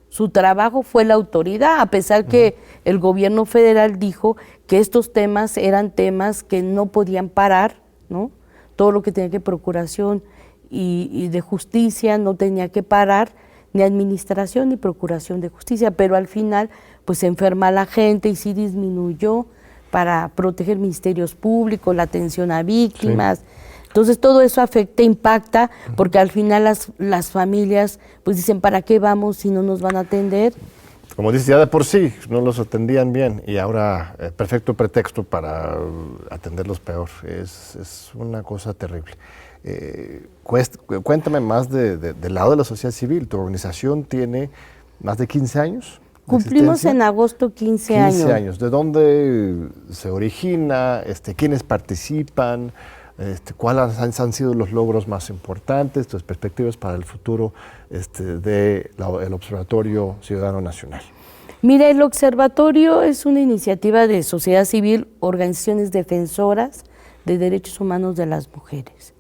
su trabajo fue la autoridad, a pesar que el gobierno federal dijo que estos temas eran temas que no podían parar, ¿no? Todo lo que tenía que procuración y de justicia no tenía que parar, ni administración ni procuración de justicia, pero al final pues se enferma la gente y sí disminuyó para proteger ministerios públicos, la atención a víctimas. Sí. Entonces todo eso afecta, impacta, porque al final las familias pues dicen, ¿para qué vamos si no nos van a atender? Como dices, ya de por sí no los atendían bien y ahora perfecto pretexto para atenderlos peor. Es una cosa terrible. Cuéntame más del lado de la sociedad civil. Tu organización tiene más de 15 años. Cumplimos en agosto 15 años. 15 años. ¿De dónde se origina? ¿Quiénes participan? ¿Cuáles han sido los logros más importantes? Tus perspectivas para el futuro del Observatorio Ciudadano Nacional. Mira, el observatorio es una iniciativa de sociedad civil, organizaciones defensoras de derechos humanos de las mujeres.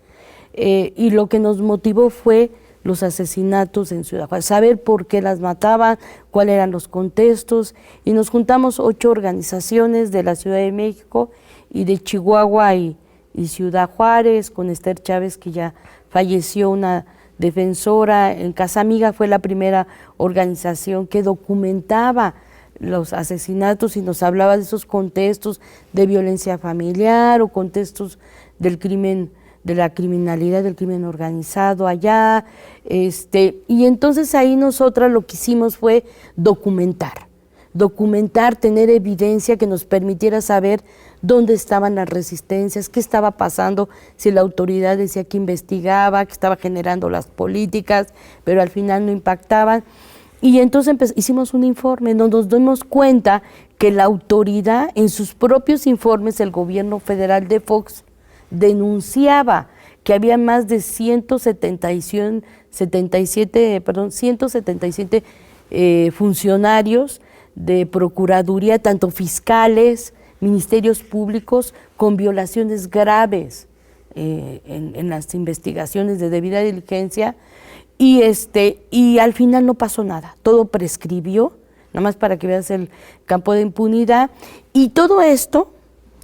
Y lo que nos motivó fue los asesinatos en Ciudad Juárez, saber por qué las mataban, cuáles eran los contextos, y nos juntamos 8 organizaciones de la Ciudad de México y de Chihuahua y Ciudad Juárez, con Esther Chávez, que ya falleció, una defensora. En Casa Amiga fue la primera organización que documentaba los asesinatos y nos hablaba de esos contextos de violencia familiar o contextos del crimen, de la criminalidad, del crimen organizado allá. Y entonces ahí nosotras lo que hicimos fue documentar, tener evidencia que nos permitiera saber dónde estaban las resistencias, qué estaba pasando, si la autoridad decía que investigaba, que estaba generando las políticas, pero al final no impactaban. Y entonces hicimos un informe donde nos dimos cuenta que la autoridad, en sus propios informes, el gobierno federal de Fox denunciaba que había más de 177 funcionarios de Procuraduría, tanto fiscales, ministerios públicos, con violaciones graves en las investigaciones de debida diligencia, y al final no pasó nada, todo prescribió, nada más para que veas el campo de impunidad. Y todo esto,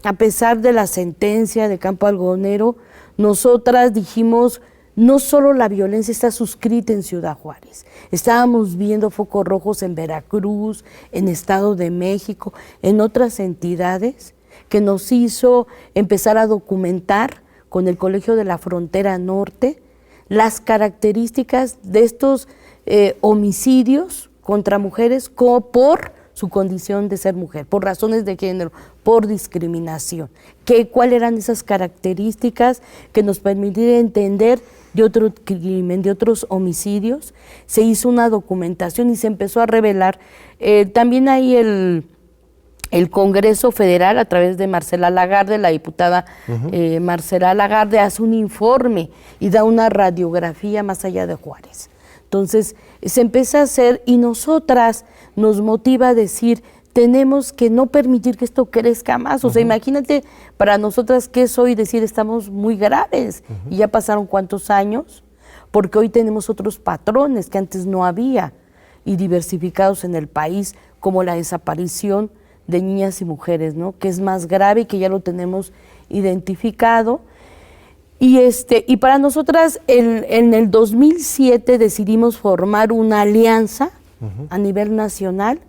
a pesar de la sentencia de Campo Algodonero, nosotras dijimos, no solo la violencia está suscrita en Ciudad Juárez, estábamos viendo focos rojos en Veracruz, en Estado de México, en otras entidades, que nos hizo empezar a documentar con el Colegio de la Frontera Norte las características de estos homicidios contra mujeres por su condición de ser mujer, por razones de género, por discriminación. ¿Cuáles eran esas características que nos permitieran entender de otro crimen, de otros homicidios? Se hizo una documentación y se empezó a revelar. También hay el Congreso Federal, a través de Marcela Lagarde, la diputada Marcela Lagarde, hace un informe y da una radiografía más allá de Juárez. Entonces, se empieza a hacer, y nosotras nos motiva a decir, tenemos que no permitir que esto crezca más. O sea, imagínate para nosotras qué es hoy decir estamos muy graves, y ya pasaron cuántos años, porque hoy tenemos otros patrones que antes no había, y diversificados en el país, como la desaparición de niñas y mujeres, ¿no? Que es más grave y que ya lo tenemos identificado. Y para nosotras, en el 2007 decidimos formar una alianza a nivel nacional.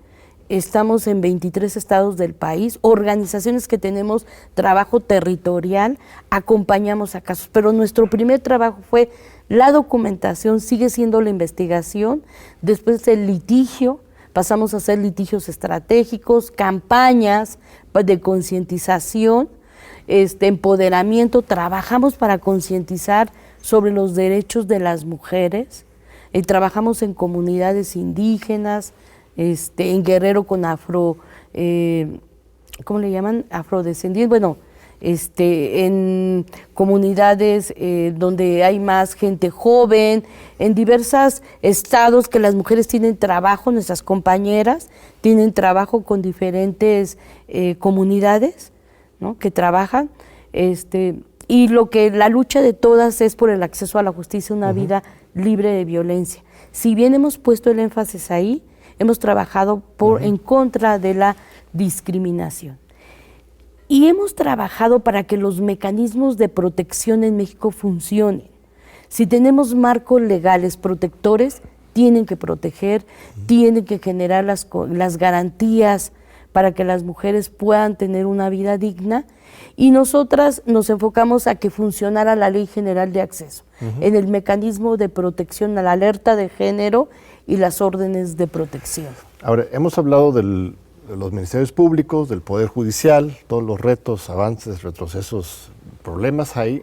Estamos en 23 estados del país, organizaciones que tenemos trabajo territorial, acompañamos a casos, pero nuestro primer trabajo fue la documentación, sigue siendo la investigación, después el litigio, pasamos a hacer litigios estratégicos, campañas de concientización, empoderamiento, trabajamos para concientizar sobre los derechos de las mujeres, trabajamos en comunidades indígenas, en Guerrero con ¿cómo le llaman? Afrodescendientes, bueno, en comunidades donde hay más gente joven, en diversos estados que las mujeres tienen trabajo, nuestras compañeras tienen trabajo con diferentes comunidades, ¿no? Que trabajan, y la lucha de todas es por el acceso a la justicia, una vida libre de violencia. Si bien hemos puesto el énfasis ahí, hemos trabajado en contra de la discriminación. Y hemos trabajado para que los mecanismos de protección en México funcionen. Si tenemos marcos legales protectores, tienen que proteger, tienen que generar las garantías para que las mujeres puedan tener una vida digna, y nosotras nos enfocamos a que funcionara la Ley General de Acceso, en el mecanismo de protección a la alerta de género y las órdenes de protección. Ahora, hemos hablado de los ministerios públicos, del Poder Judicial, todos los retos, avances, retrocesos, problemas hay,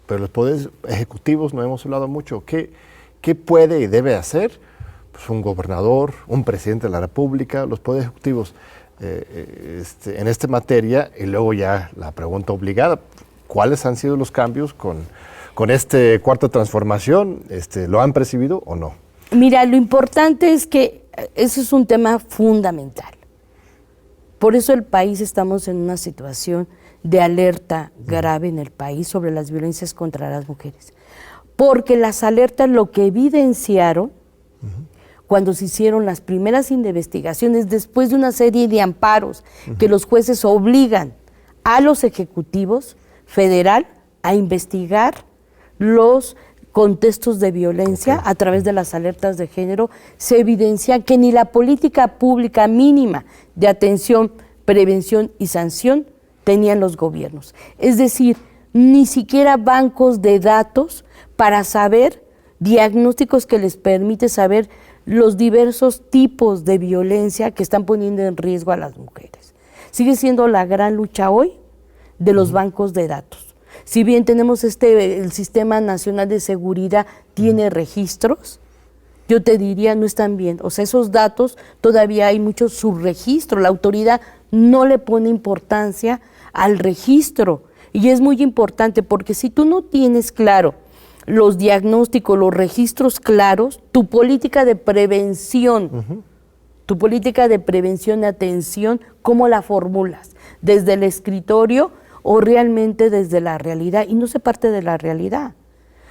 pero los poderes ejecutivos no hemos hablado mucho. ¿Qué puede y debe hacer un gobernador, un presidente de la República, los poderes ejecutivos en esta materia, y luego ya la pregunta obligada, ¿cuáles han sido los cambios con este cuarta transformación? ¿Lo han percibido o no? Mira, lo importante es que ese es un tema fundamental. Por eso el país estamos en una situación de alerta grave en el país sobre las violencias contra las mujeres. Porque las alertas lo que evidenciaron cuando se hicieron las primeras investigaciones, después de una serie de amparos que los jueces obligan a los ejecutivos federal a investigar los contextos de violencia a través de las alertas de género, se evidencia que ni la política pública mínima de atención, prevención y sanción tenían los gobiernos. Es decir, ni siquiera bancos de datos para saber, diagnósticos que les permite saber los diversos tipos de violencia que están poniendo en riesgo a las mujeres. Sigue siendo la gran lucha hoy de los bancos de datos. Si bien tenemos el Sistema Nacional de Seguridad tiene registros, yo te diría no están bien. O sea, esos datos todavía hay mucho subregistro. La autoridad no le pone importancia al registro. Y es muy importante porque si tú no tienes claro los diagnósticos, los registros claros, tu política de prevención, tu política de prevención y atención, ¿cómo la formulas? ¿Desde el escritorio o realmente desde la realidad? Y no se parte de la realidad.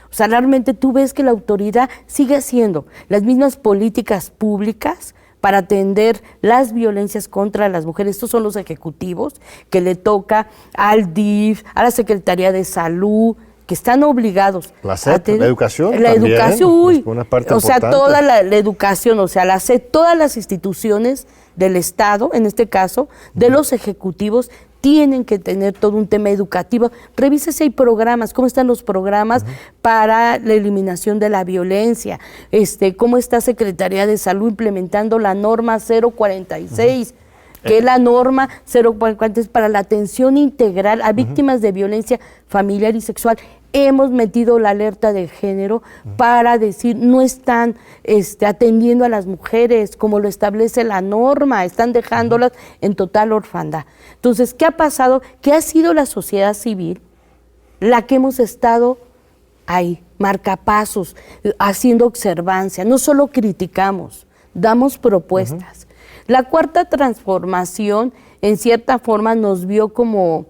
O sea, realmente tú ves que la autoridad sigue haciendo las mismas políticas públicas para atender las violencias contra las mujeres. Estos son los ejecutivos que le toca al DIF, a la Secretaría de Salud, que están obligados. La SEP, la educación la también, educación, uy, una parte o sea, importante. toda la educación, o sea, la SEP, todas las instituciones del Estado, en este caso, de los ejecutivos, tienen que tener todo un tema educativo. Revisa si hay programas, cómo están los programas para la eliminación de la violencia, cómo está Secretaría de Salud implementando la norma 046, que es la norma 046 para la atención integral a víctimas de violencia familiar y sexual. Hemos metido la alerta de género para decir no están atendiendo a las mujeres como lo establece la norma, están dejándolas en total orfandad. Entonces, ¿qué ha pasado? Que ha sido la sociedad civil la que hemos estado ahí, marcapasos, haciendo observancia. No solo criticamos, damos propuestas. La cuarta transformación, en cierta forma, nos vio como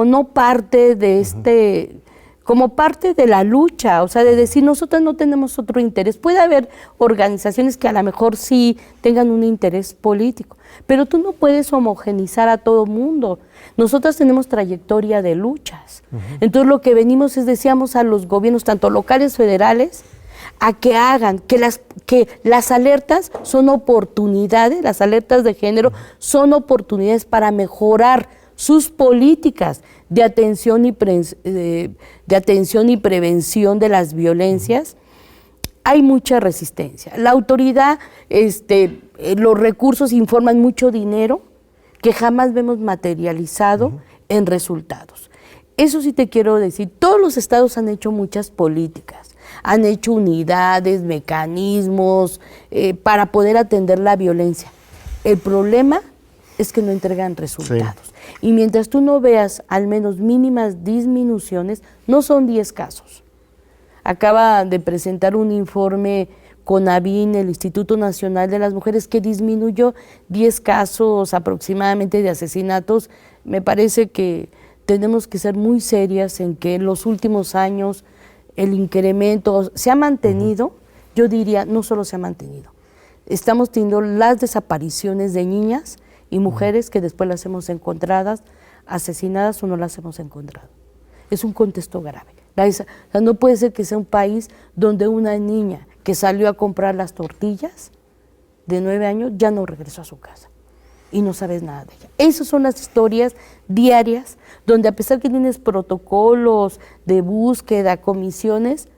no parte de como parte de la lucha, o sea, de decir, nosotros no tenemos otro interés. Puede haber organizaciones que a lo mejor sí tengan un interés político, pero tú no puedes homogenizar a todo mundo. Nosotros tenemos trayectoria de luchas. Entonces, lo que venimos es, decíamos a los gobiernos, tanto locales, federales, a que hagan, que las alertas son oportunidades, las alertas de género son oportunidades para mejorar sus políticas de atención y prevención de las violencias. Hay mucha resistencia. La autoridad, los recursos informan mucho dinero que jamás vemos materializado en resultados. Eso sí te quiero decir, todos los estados han hecho muchas políticas, han hecho unidades, mecanismos para poder atender la violencia. El problema es que no entregan resultados. Sí. Y mientras tú no veas al menos mínimas disminuciones, no son 10 casos. Acaba de presentar un informe CONAVIN, el Instituto Nacional de las Mujeres, que disminuyó 10 casos aproximadamente de asesinatos. Me parece que tenemos que ser muy serias en que en los últimos años el incremento se ha mantenido, yo diría, no solo se ha mantenido. Estamos teniendo las desapariciones de niñas y mujeres que después las hemos encontradas, asesinadas o no las hemos encontrado. Es un contexto grave. O sea, no puede ser que sea un país donde una niña que salió a comprar las tortillas de 9 años ya no regresó a su casa y no sabes nada de ella. Esas son las historias diarias donde, a pesar que tienes protocolos de búsqueda, comisiones,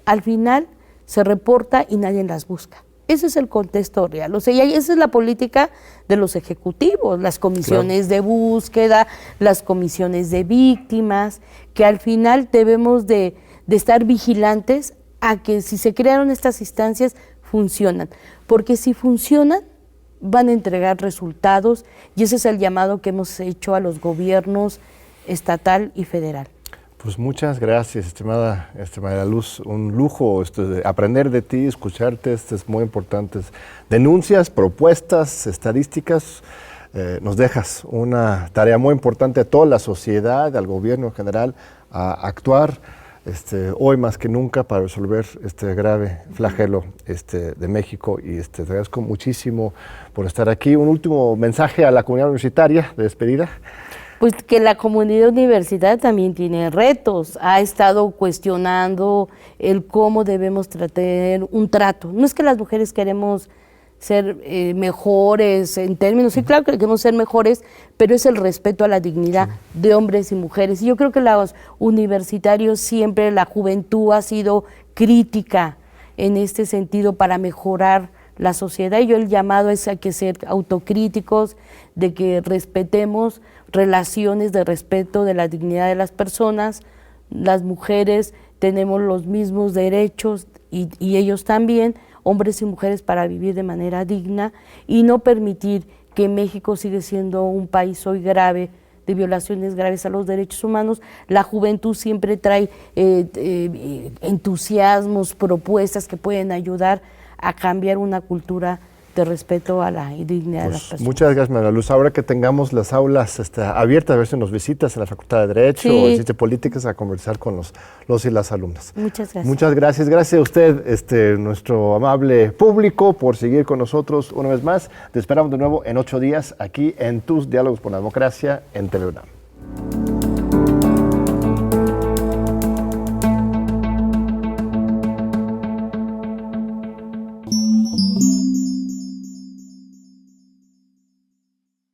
al final se reporta y nadie las busca. Ese es el contexto real. O sea, y esa es la política de los ejecutivos, las comisiones de búsqueda, las comisiones de víctimas, que al final debemos de estar vigilantes a que si se crearon estas instancias funcionan, porque si funcionan, van a entregar resultados y ese es el llamado que hemos hecho a los gobiernos estatal y federal. Pues muchas gracias, estimada María Luz. Un lujo aprender de ti, escucharte, es muy importante. Denuncias, propuestas, estadísticas. Nos dejas una tarea muy importante a toda la sociedad, al gobierno en general, a actuar hoy más que nunca para resolver este grave flagelo de México. Y te agradezco muchísimo por estar aquí. Un último mensaje a la comunidad universitaria de despedida. Pues que la comunidad universitaria también tiene retos, ha estado cuestionando el cómo debemos tener un trato. No es que las mujeres queremos ser mejores en términos, sí, claro que queremos ser mejores, pero es el respeto a la dignidad de hombres y mujeres. Y yo creo que los universitarios siempre, la juventud ha sido crítica en este sentido para mejorar la sociedad. Y yo el llamado es a que ser autocríticos, de que respetemos relaciones de respeto de la dignidad de las personas. Las mujeres tenemos los mismos derechos y ellos también, hombres y mujeres, para vivir de manera digna y no permitir que México siga siendo un país hoy grave, de violaciones graves a los derechos humanos. La juventud siempre trae entusiasmos, propuestas que pueden ayudar a cambiar una cultura de respeto a la dignidad de las personas. Muchas gracias, María Luz. Ahora que tengamos las aulas abiertas, a ver si nos visitas en la Facultad de Derecho o en Ciencias Políticas a conversar con los y las alumnas. Muchas gracias. Muchas gracias. Gracias a usted, nuestro amable público, por seguir con nosotros una vez más. Te esperamos de nuevo en 8 días aquí en tus Diálogos por la Democracia en TV UNAM.